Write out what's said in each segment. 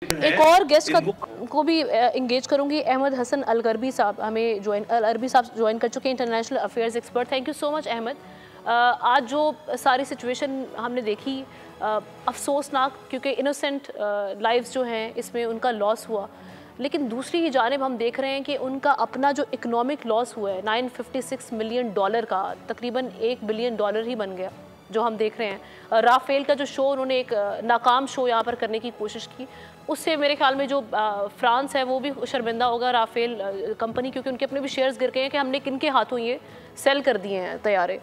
एक और गेस्ट को भी इंगेज करूंगी। अहमद हसन अलगरबी साहब हमें अलगरबी साहब ज्वाइन कर चुके हैं, international affairs expert. Thank you so much Ahmad. आज जो सारी सिचुएशन हमने देखी अफसोसनाक, क्योंकि इनोसेंट लाइव्स जो हैं इसमें उनका लॉस हुआ, लेकिन दूसरी ही जानिब हम देख रहे हैं कि उनका अपना जो इकोनॉमिक लॉस हुआ है $956 मिलियन का, तकरीबन $1 बिलियन ही बन गया जो हम देख रहे हैं। राफेल का जो शो उन्होंने एक नाकाम शो यहाँ पर करने की कोशिश की, उससे मेरे ख्याल में जो फ्रांस है वो भी शर्मिंदा होगा, राफेल कंपनी, क्योंकि उनके अपने भी शेयर्स गिर गए हैं कि हमने किनके हाथों ये सेल कर दिए हैं तैयारे।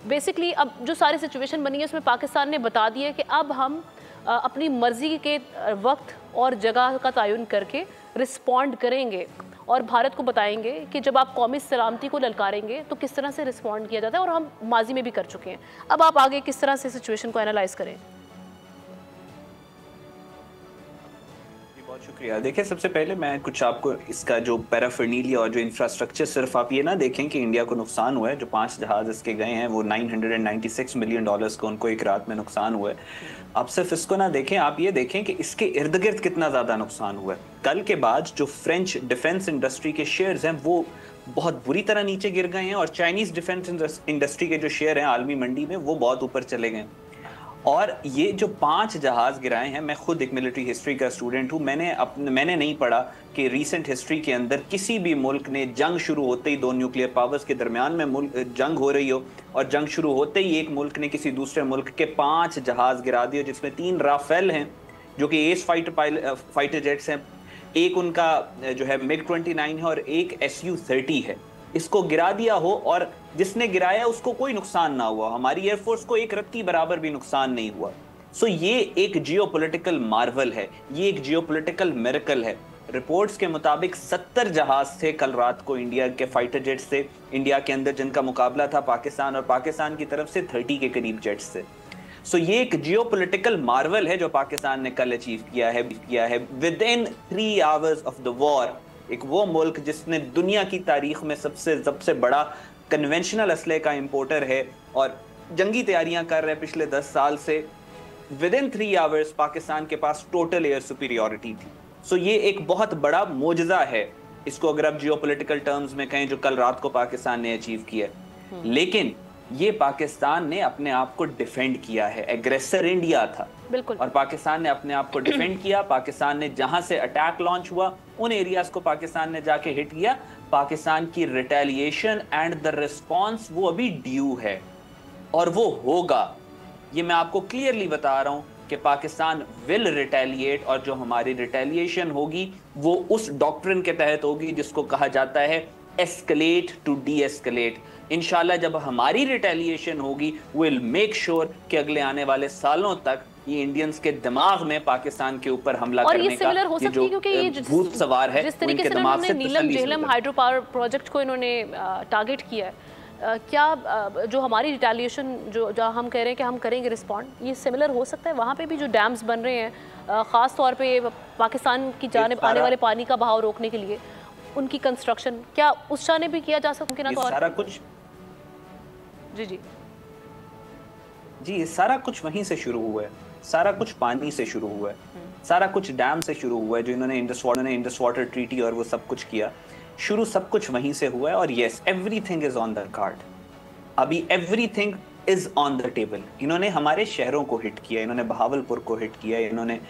बेसिकली अब जो सारी सिचुएशन बनी है उसमें पाकिस्तान ने बता दिया कि अब हम अपनी मर्ज़ी के वक्त और जगह का तयन करके रिस्पॉन्ड करेंगे और भारत को बताएंगे कि जब आप कौमी सलामती को ललकारेंगे तो किस तरह से रिस्पॉन्ड किया जाता है, और हम माजी में भी कर चुके हैं। अब आप आगे किस तरह से सिचुएशन को एनालाइज करें? बहुत शुक्रिया। देखिए, सबसे पहले मैं कुछ आपको इसका जो पैराफर्नीलिया और जो इंफ्रास्ट्रक्चर, सिर्फ आप ये ना देखें कि इंडिया को नुकसान हुआ है। जो 5 जहाज इसके गए हैं वो $996 मिलियन को उनको एक रात में नुकसान हुआ है। आप सिर्फ इसको ना देखें, आप ये देखें कि इसके इर्द गिर्द कितना ज़्यादा नुकसान हुआ है। कल के बाद जो फ्रेंच डिफेंस इंडस्ट्री के शेयर्स हैं वो बहुत बुरी तरह नीचे गिर गए हैं, और चाइनीज़ डिफेंस इंडस्ट्री के जो शेयर हैं आलमी मंडी में वो बहुत ऊपर चले गए। और ये जो 5 जहाज गिराए हैं, मैं खुद एक मिलिट्री हिस्ट्री का स्टूडेंट हूँ, मैंने नहीं पढ़ा कि रीसेंट हिस्ट्री के अंदर किसी भी मुल्क ने जंग शुरू होते ही, 2 न्यूक्लियर पावर्स के दरमियान में जंग हो रही हो और जंग शुरू होते ही एक मुल्क ने किसी दूसरे मुल्क के 5 जहाज गिरा दिए, जिसमें 3 राफेल हैं जो कि एस फाइटर जेट्स हैं, एक उनका जो है MiG-29 है और एक Su-30 है। इसको गिरा दिया हो और जिसने गिराया उसको कोई नुकसान ना हुआ, हमारी एयरफोर्स को एक रत्ती बराबर भी नुकसान नहीं हुआ। सो ये एक जियोपॉलिटिकल मार्वल है, ये एक जियोपॉलिटिकल मिरेकल है। रिपोर्ट्स के मुताबिक 70 जहाज थे कल रात को इंडिया के फाइटर जेट्स थे इंडिया के अंदर, जिनका मुकाबला था पाकिस्तान, और पाकिस्तान की तरफ से 30 के करीब जेट्स थे। सो ये एक जियोपॉलिटिकल मार्वल है जो पाकिस्तान ने कल अचीव किया है with in 3 hours of the war. एक वो मुल्क जिसने दुनिया की तारीख में सबसे बड़ा कन्वेंशनल असले का इंपोर्टर है और जंगी तैयारियां कर रहे हैं पिछले 10 साल से, विद इन 3 आवर्स पाकिस्तान के पास टोटल एयर सुपीरियॉरिटी थी। सो ये एक बहुत बड़ा मोजज़ा है, इसको अगर आप जियोपॉलिटिकल टर्म्स में कहें, जो कल रात को पाकिस्तान ने अचीव किया। लेकिन ये पाकिस्तान ने अपने आप को डिफेंड किया है, एग्रेसर इंडिया था बिल्कुल, और पाकिस्तान ने अपने आप को डिफेंड किया। पाकिस्तान ने जहां से अटैक लॉन्च हुआ उन एरियाज को पाकिस्तान ने जाके हिट किया। पाकिस्तान की रिटेलिएशन एंड द रिस्पॉन्स वो अभी ड्यू है और वो होगा। ये मैं आपको क्लियरली बता रहा हूं कि पाकिस्तान विल रिटेलिएट, और जो हमारी रिटेलिएशन होगी वो उस डॉक्ट्रिन के तहत होगी जिसको कहा जाता है एस्केलेट टू डी एस्केलेट। इंशाल्लाह जब हमारी रिटेलिएशन होगी, विल मेक श्योर कि अगले आने वाले सालों तक ये इंडियंस के दिमाग में पाकिस्तान के ऊपर हमला करने का ये जो भूत सवार है, जिस तरीके से इन्होंने नीलम झेलम हाइड्रो पावर प्रोजेक्ट को इन्होंने टारगेट किया है, क्या जो हमारी रिटेलिएशन जो हम कह रहे हैं कि हम करेंगे रिस्पॉन्ड, ये सिमिलर हो सकता है? वहाँ पे भी जो डैम्स बन रहे हैं, ख़ास तौर पे पाकिस्तान की जानिब आने वाले पानी का बहाव रोकने के लिए, उनकी कंस्ट्रक्शन क्या उस जाने भी किया जा सकता है? सारा कुछ जी ये सारा कुछ वहीं से शुरू हुआ है, सारा कुछ पानी से शुरू हुआ है, सारा कुछ डैम से शुरू हुआ है, जो इन्होंने इंडस वाटर ट्रीटी और वो सब कुछ किया, शुरू सब कुछ वहीं से हुआ है। और yes, everything is on the card, अभी everything is on the table. इन्होंने हमारे शहरों को हिट किया, इन्होंने बहावलपुर को हिट किया, इन्होंने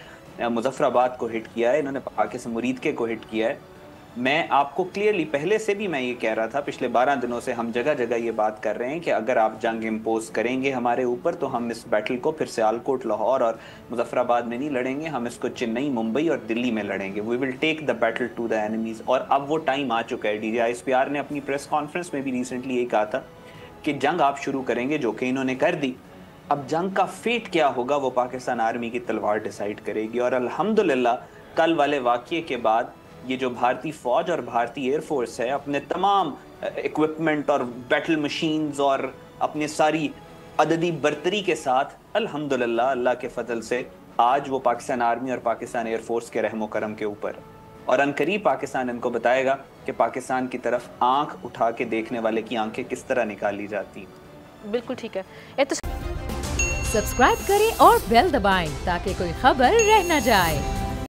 मुजफ्फराबाद को हिट किया है, इन्होंने पाकिस्तान मुरीदके को हिट किया है। मैं आपको क्लियरली पहले से भी मैं ये कह रहा था, पिछले 12 दिनों से हम जगह जगह ये बात कर रहे हैं कि अगर आप जंग इम्पोज करेंगे हमारे ऊपर तो हम इस बैटल को फिर सियालकोट, लाहौर और मुजफ्फराबाद में नहीं लड़ेंगे, हम इसको चेन्नई, मुंबई और दिल्ली में लड़ेंगे। We will take the battle to the enemies. और अब वो टाइम आ चुका है। DGISPR ने अपनी प्रेस कॉन्फ्रेंस में भी रिसेंटली यही कहा था कि जंग आप शुरू करेंगे, जो कि इन्होंने कर दी। अब जंग का फेट क्या होगा वो पाकिस्तान आर्मी की तलवार डिसाइड करेगी। और अल्हम्दुलिल्लाह कल वाले वाक़ये के बाद ये जो भारतीय फौज और भारतीय एयरफोर्स है, अपने तमाम इक्विपमेंट और बैटल मशीन्स और अपने सारी अददी बर्तरी के साथ, अल्हम्दुलिल्लाह अल्लाह के फजल से आज वो पाकिस्तान आर्मी और पाकिस्तान एयरफोर्स के रहमो करम के ऊपर, और अनकरीब पाकिस्तान इनको बताएगा कि पाकिस्तान की तरफ आंख उठा के देखने वाले की आंखें किस तरह निकाली जाती। बिल्कुल ठीक है। सब्सक्राइब करें और बेल दबाएं ताकि कोई खबर रह न जाए।